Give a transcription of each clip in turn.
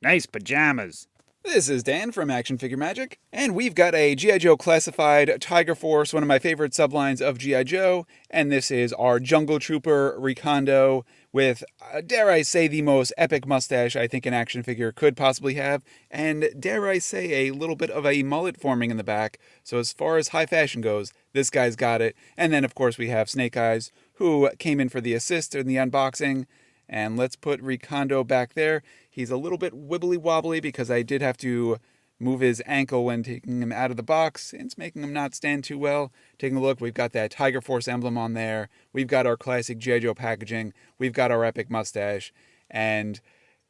Nice pajamas. This is Dan from Action Figure Magic, and we've got a G.I. Joe Classified Tiger Force, one of my favorite sublines of G.I. Joe, and this is our Jungle Trooper Recondo with, dare I say, the most epic mustache I think an action figure could possibly have, and dare I say, a little bit of a mullet forming in the back. So as far as high fashion goes, this guy's got it. And then, of course, we have Snake Eyes, who came in for the assist in the unboxing. And let's put Recondo back there. He's a little bit wibbly wobbly because I did have to move his ankle when taking him out of the box. It's making him not stand too well. Taking a look, we've got that Tiger Force emblem on there. We've got our classic G.I. Joe packaging. We've got our epic mustache. And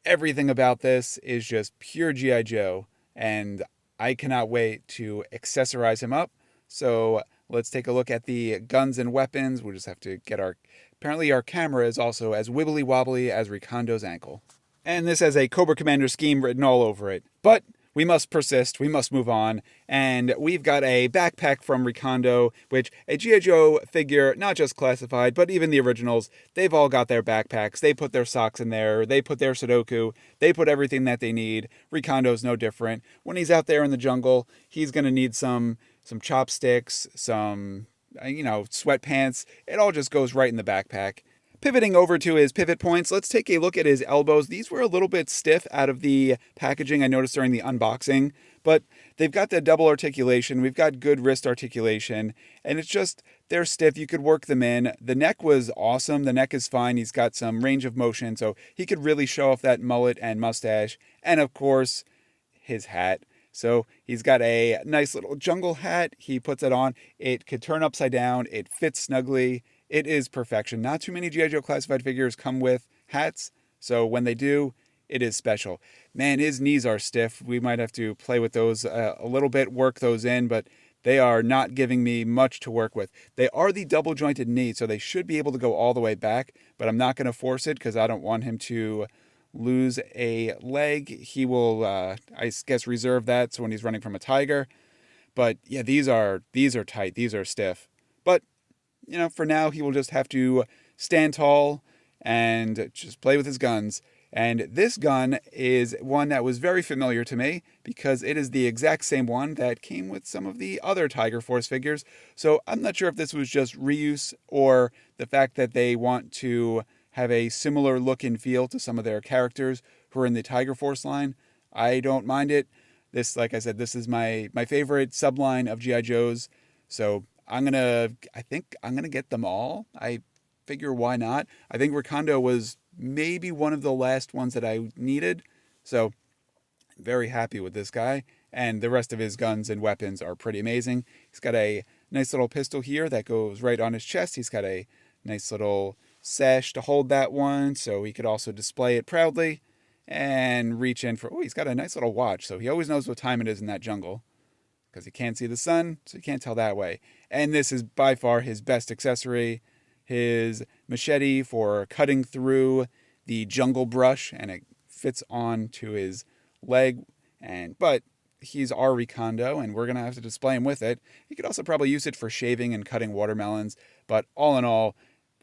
everything about this is just pure G.I. Joe. And I cannot wait to accessorize him up. So let's take a look at the guns and weapons. We'll just have to get our... Apparently our camera is also as wibbly wobbly as Recondo's ankle. And this has a Cobra Commander scheme written all over it. But we must persist, we must move on, and we've got a backpack from Recondo, which a G.I. Joe figure, not just classified, but even the originals, they've all got their backpacks. They put their socks in there, they put their Sudoku, they put everything that they need. Recondo's no different. When he's out there in the jungle, he's going to need some chopsticks, some sweatpants. It all just goes right in the backpack. Pivoting over to his pivot points, let's take a look at his elbows. These were a little bit stiff out of the packaging I noticed during the unboxing, but they've got the double articulation. We've got good wrist articulation, and it's just, they're stiff. You could work them in. The neck was awesome. The neck is fine. He's got some range of motion, so he could really show off that mullet and mustache. And of course, his hat. So he's got a nice little jungle hat. He puts it on. It could turn upside down. It fits snugly. It is perfection. Not too many G.I. Joe classified figures come with hats. So when they do, it is special. Man, his knees are stiff. We might have to play with those a little bit, work those in, but they are not giving me much to work with. They are the double jointed knee, so they should be able to go all the way back, but I'm not going to force it because I don't want him to lose a leg. He will, I guess, reserve that so when he's running from a tiger. But yeah, these are tight. These are stiff. But for now, he will just have to stand tall and just play with his guns. And this gun is one that was very familiar to me because it is the exact same one that came with some of the other Tiger Force figures. So I'm not sure if this was just reuse or the fact that they want to have a similar look and feel to some of their characters who are in the Tiger Force line. I don't mind it. This, like I said, this is my favorite subline of G.I. Joes. So I think I'm gonna get them all. I figure why not? I think Recondo was maybe one of the last ones that I needed. So I'm very happy with this guy. And the rest of his guns and weapons are pretty amazing. He's got a nice little pistol here that goes right on his chest. He's got a nice little sash to hold that one, so he could also display it proudly and reach in for, he's got a nice little watch, so he always knows what time it is in that jungle because he can't see the sun, so he can't tell that way. And this is by far his best accessory, his machete for cutting through the jungle brush, and it fits on to his leg. But he's our Recondo, and we're going to have to display him with it. He could also probably use it for shaving and cutting watermelons, but all in all,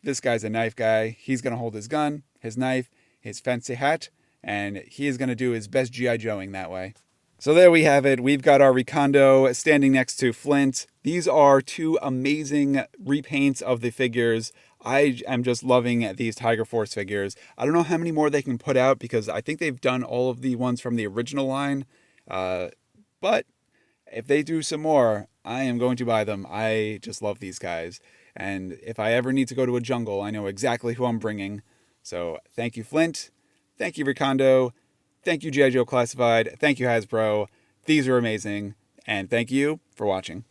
this guy's a knife guy. He's going to hold his gun, his knife, his fancy hat, and he is going to do his best G.I. Joeing that way. So there we have it. We've got our Recondo standing next to Flint. These are two amazing repaints of the figures. I am just loving these Tiger Force figures. I don't know how many more they can put out because I think they've done all of the ones from the original line. But if they do some more, I am going to buy them. I just love these guys. And if I ever need to go to a jungle, I know exactly who I'm bringing. So thank you, Flint. Thank you, Recondo. Thank you, G.I. Joe Classified. Thank you, Hasbro. These are amazing. And thank you for watching.